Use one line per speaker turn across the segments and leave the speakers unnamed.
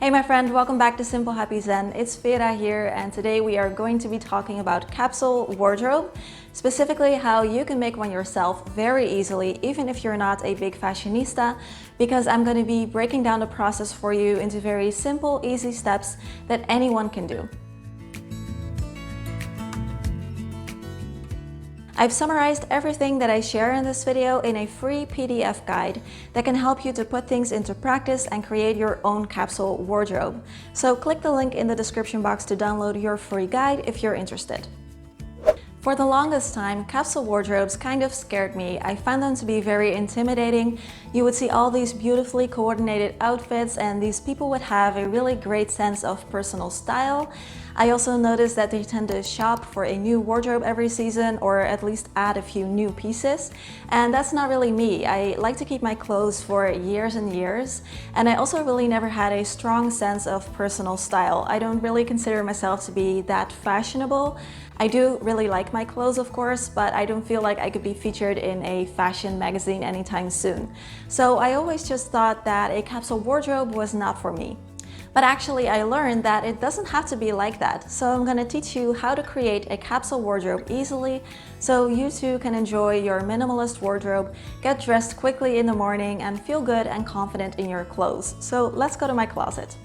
Hey my friend, welcome back to Simple Happy Zen. It's Vera here, and today we are going to be talking about capsule wardrobe, specifically how you can make one yourself very easily, even if you're not a big fashionista, because I'm going to be breaking down the process for you into very simple, easy steps that anyone can do. I've summarized everything that I share in this video in a free PDF guide that can help you to put things into practice and create your own capsule wardrobe. So click the link in the description box to download your free guide if you're interested. For the longest time, capsule wardrobes kind of scared me. I found them to be very intimidating. You would see all these beautifully coordinated outfits, and these people would have a really great sense of personal style. I also noticed that they tend to shop for a new wardrobe every season, or at least add a few new pieces. And that's not really me. I like to keep my clothes for years and years. And I also really never had a strong sense of personal style. I don't really consider myself to be that fashionable. I do really like my clothes, of course, but I don't feel like I could be featured in a fashion magazine anytime soon. So I always just thought that a capsule wardrobe was not for me. But actually I learned that it doesn't have to be like that. So I'm going to teach you how to create a capsule wardrobe easily so you too can enjoy your minimalist wardrobe, get dressed quickly in the morning, and feel good and confident in your clothes. So let's go to my closet.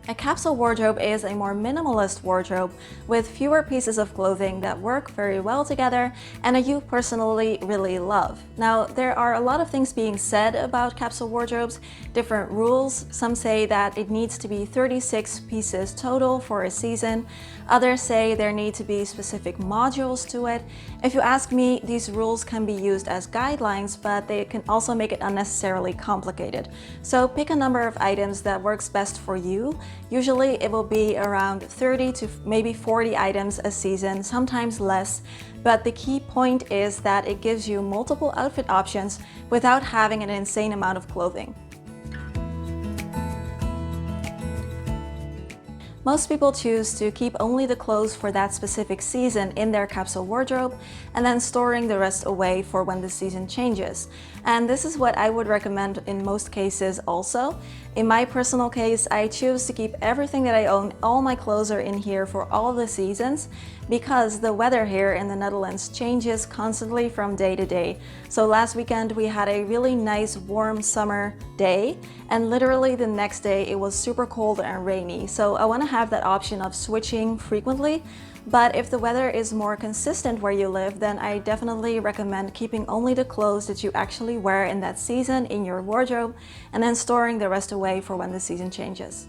A capsule wardrobe is a more minimalist wardrobe with fewer pieces of clothing that work very well together and that you personally really love. Now, there are a lot of things being said about capsule wardrobes, different rules. Some say that it needs to be 36 pieces total for a season. Others say there need to be specific modules to it. If you ask me, these rules can be used as guidelines, but they can also make it unnecessarily complicated. So pick a number of items that works best for you. Usually it will be around 30 to maybe 40 items a season, sometimes less, but the key point is that it gives you multiple outfit options without having an insane amount of clothing. Most people choose to keep only the clothes for that specific season in their capsule wardrobe and then storing the rest away for when the season changes. And this is what I would recommend in most cases also. In my personal case, I choose to keep everything that I own. All my clothes are in here for all the seasons because the weather here in the Netherlands changes constantly from day to day. So last weekend we had a really nice warm summer day, and literally the next day it was super cold and rainy. So I want to have that option of switching frequently. But if the weather is more consistent where you live, then I definitely recommend keeping only the clothes that you actually wear in that season in your wardrobe and then storing the rest away for when the season changes.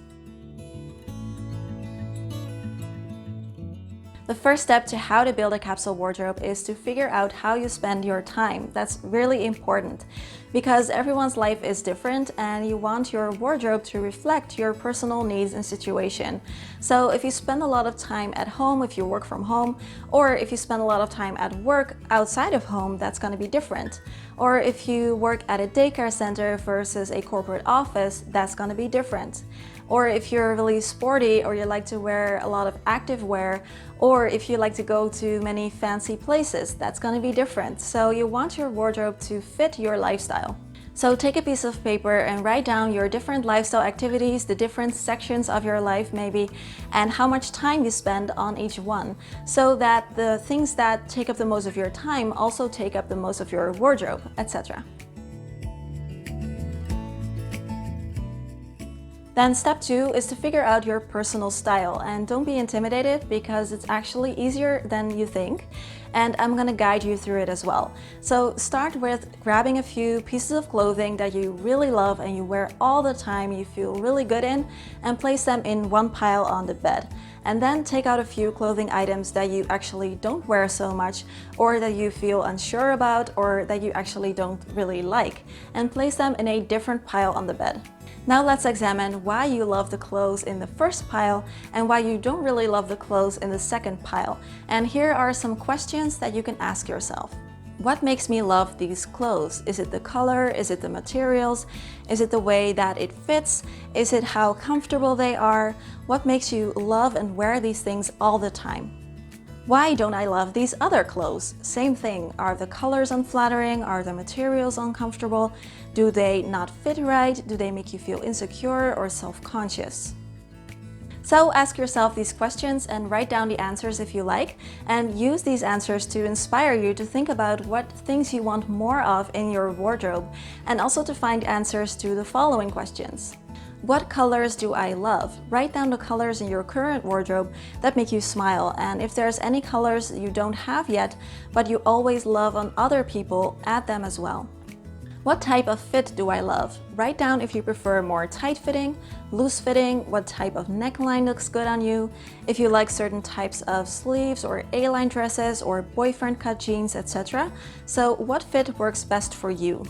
The first step to how to build a capsule wardrobe is to figure out how you spend your time. That's really important because everyone's life is different and you want your wardrobe to reflect your personal needs and situation. So if you spend a lot of time at home, if you work from home, or if you spend a lot of time at work outside of home, that's going to be different. Or if you work at a daycare center versus a corporate office, that's going to be different. Or if you're really sporty or you like to wear a lot of active wear, or if you like to go to many fancy places, that's going to be different. So you want your wardrobe to fit your lifestyle. So take a piece of paper and write down your different lifestyle activities, the different sections of your life maybe, and how much time you spend on each one, so that the things that take up the most of your time also take up the most of your wardrobe, etc. Then step 2 is to figure out your personal style, and don't be intimidated because it's actually easier than you think, and I'm gonna guide you through it as well. So start with grabbing a few pieces of clothing that you really love and you wear all the time, you feel really good in, and place them in one pile on the bed. And then take out a few clothing items that you actually don't wear so much, or that you feel unsure about, or that you actually don't really like, and place them in a different pile on the bed. Now let's examine why you love the clothes in the first pile and why you don't really love the clothes in the second pile. And here are some questions that you can ask yourself. What makes me love these clothes? Is it the color? Is it the materials? Is it the way that it fits? Is it how comfortable they are? What makes you love and wear these things all the time? Why don't I love these other clothes? Same thing. Are the colors unflattering? Are the materials uncomfortable? Do they not fit right? Do they make you feel insecure or self-conscious? So ask yourself these questions and write down the answers if you like, and use these answers to inspire you to think about what things you want more of in your wardrobe, and also to find answers to the following questions. What colors do I love? Write down the colors in your current wardrobe that make you smile, and if there's any colors you don't have yet, but you always love on other people, add them as well. What type of fit do I love? Write down if you prefer more tight-fitting, loose-fitting, what type of neckline looks good on you, if you like certain types of sleeves or A-line dresses or boyfriend-cut jeans, etc. So what fit works best for you?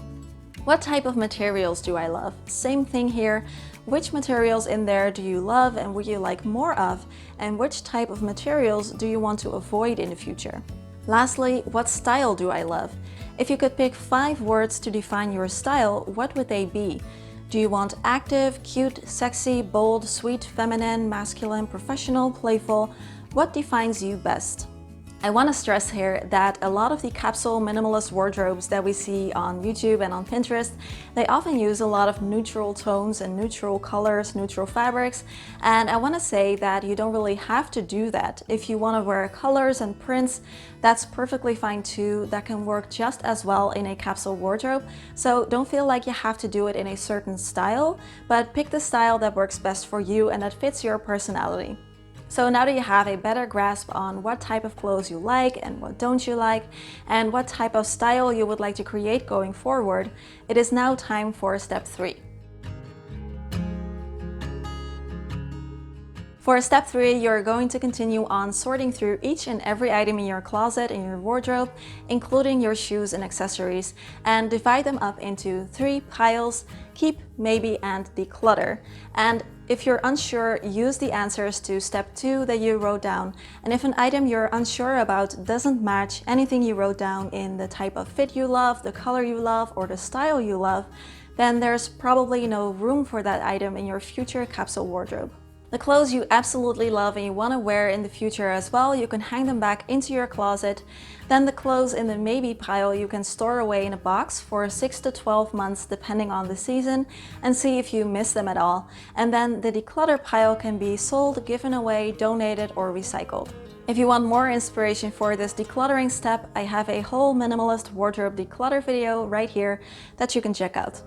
What type of materials do I love? Same thing here. Which materials in there do you love and would you like more of? And which type of materials do you want to avoid in the future? Lastly, what style do I love? If you could pick 5 words to define your style, what would they be? Do you want active, cute, sexy, bold, sweet, feminine, masculine, professional, playful? What defines you best? I want to stress here that a lot of the capsule minimalist wardrobes that we see on YouTube and on Pinterest, they often use a lot of neutral tones and neutral colors, neutral fabrics, and I want to say that you don't really have to do that. If you want to wear colors and prints, that's perfectly fine too. That can work just as well in a capsule wardrobe, so don't feel like you have to do it in a certain style, but pick the style that works best for you and that fits your personality. So now that you have a better grasp on what type of clothes you like and what don't you like, and what type of style you would like to create going forward, it is now time for step 3. For step 3, you're going to continue on sorting through each and every item in your closet, in your wardrobe, including your shoes and accessories, and divide them up into 3 piles: keep, maybe, and declutter. And if you're unsure, use the answers to step 2 that you wrote down. And if an item you're unsure about doesn't match anything you wrote down in the type of fit you love, the color you love, or the style you love, then there's probably no room for that item in your future capsule wardrobe. The clothes you absolutely love and you want to wear in the future as well, you can hang them back into your closet. Then the clothes in the maybe pile you can store away in a box for 6 to 12 months depending on the season and see if you miss them at all. And then the declutter pile can be sold, given away, donated, or recycled. If you want more inspiration for this decluttering step, I have a whole minimalist wardrobe declutter video right here that you can check out.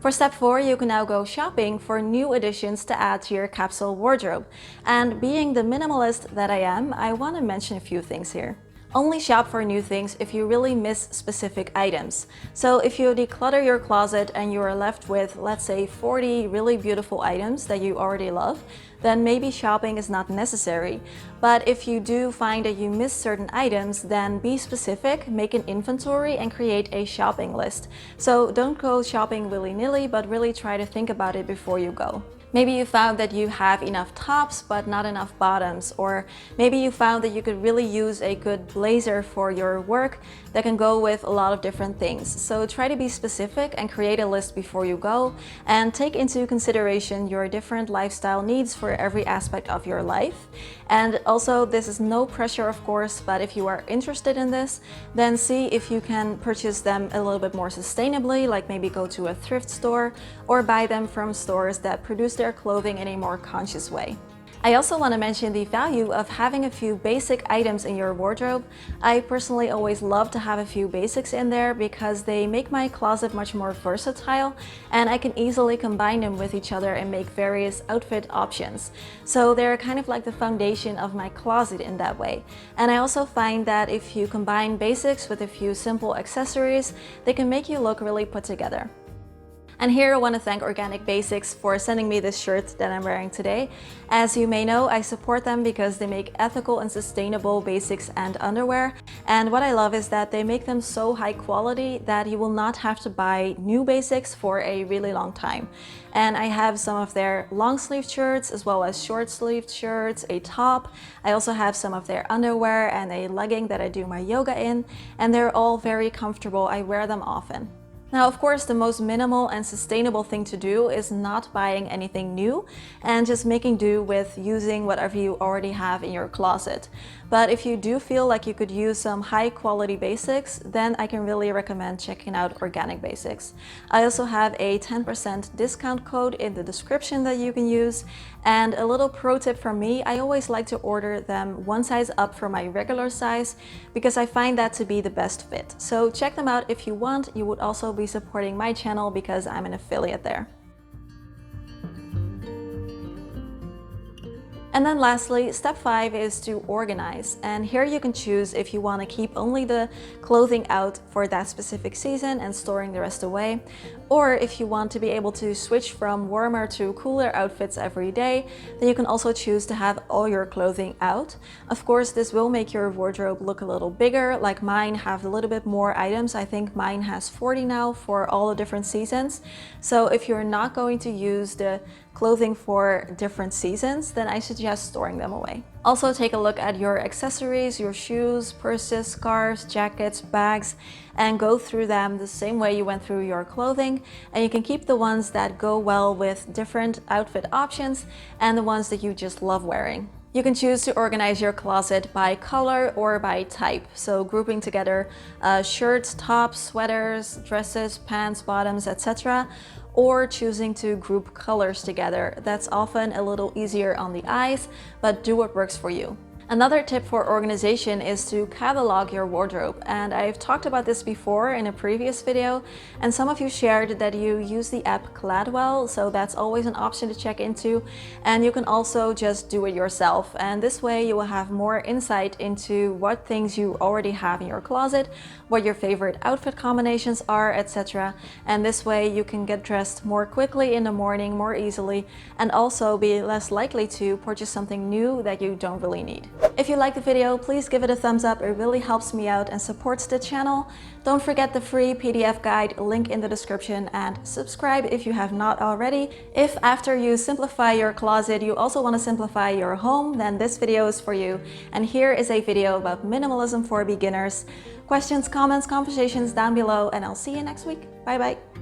For step 4, you can now go shopping for new additions to add to your capsule wardrobe. And being the minimalist that I am, I want to mention a few things here. Only shop for new things if you really miss specific items. So if you declutter your closet and you are left with, let's say, 40 really beautiful items that you already love, then maybe shopping is not necessary. But if you do find that you miss certain items, then be specific, make an inventory, and create a shopping list. So don't go shopping willy-nilly, but really try to think about it before you go. Maybe you found that you have enough tops but not enough bottoms, or maybe you found that you could really use a good blazer for your work that can go with a lot of different things. So try to be specific and create a list before you go, and take into consideration your different lifestyle needs for every aspect of your life. And also, this is no pressure, of course, but if you are interested in this, then see if you can purchase them a little bit more sustainably, like maybe go to a thrift store or buy them from stores that produce their clothing in a more conscious way. I also want to mention the value of having a few basic items in your wardrobe. I personally always love to have a few basics in there because they make my closet much more versatile, and I can easily combine them with each other and make various outfit options. So they're kind of like the foundation of my closet in that way. And I also find that if you combine basics with a few simple accessories, they can make you look really put together. And here I want to thank Organic Basics for sending me this shirt that I'm wearing today. As you may know, I support them because they make ethical and sustainable basics and underwear. And what I love is that they make them so high quality that you will not have to buy new basics for a really long time. And I have some of their long sleeve shirts as well as short sleeved shirts, a top. I also have some of their underwear and a legging that I do my yoga in, and they're all very comfortable. I wear them often. Now, of course, the most minimal and sustainable thing to do is not buying anything new and just making do with using whatever you already have in your closet. But if you do feel like you could use some high quality basics, then I can really recommend checking out Organic Basics. I also have a 10% discount code in the description that you can use. And a little pro tip from me, I always like to order them one size up from my regular size because I find that to be the best fit. So check them out if you want. You would also be supporting my channel because I'm an affiliate there. And then lastly, step 5 is to organize. And here you can choose if you want to keep only the clothing out for that specific season and storing the rest away, or if you want to be able to switch from warmer to cooler outfits every day, then you can also choose to have all your clothing out. Of course, this will make your wardrobe look a little bigger, like mine have a little bit more items. I think mine has 40 now for all the different seasons. So if you're not going to use the clothing for different seasons, then I suggest storing them away. Also take a look at your accessories, your shoes, purses, scarves, jackets, bags, and go through them the same way you went through your clothing. And you can keep the ones that go well with different outfit options and the ones that you just love wearing. You can choose to organize your closet by color or by type. So grouping together shirts, tops, sweaters, dresses, pants, bottoms, etc. Or choosing to group colors together. That's often a little easier on the eyes, but do what works for you. Another tip for organization is to catalog your wardrobe, and I've talked about this before in a previous video, and some of you shared that you use the app Cladwell, so that's always an option to check into, and you can also just do it yourself, and this way you will have more insight into what things you already have in your closet, what your favorite outfit combinations are, etc. And this way you can get dressed more quickly in the morning, more easily, and also be less likely to purchase something new that you don't really need. If you liked the video, please give it a thumbs up. It really helps me out and supports the channel. Don't forget the free PDF guide, link in the description, and subscribe if you have not already. If after you simplify your closet, you also want to simplify your home, then this video is for you. And here is a video about minimalism for beginners. Questions, comments, conversations down below, and I'll see you next week. Bye bye.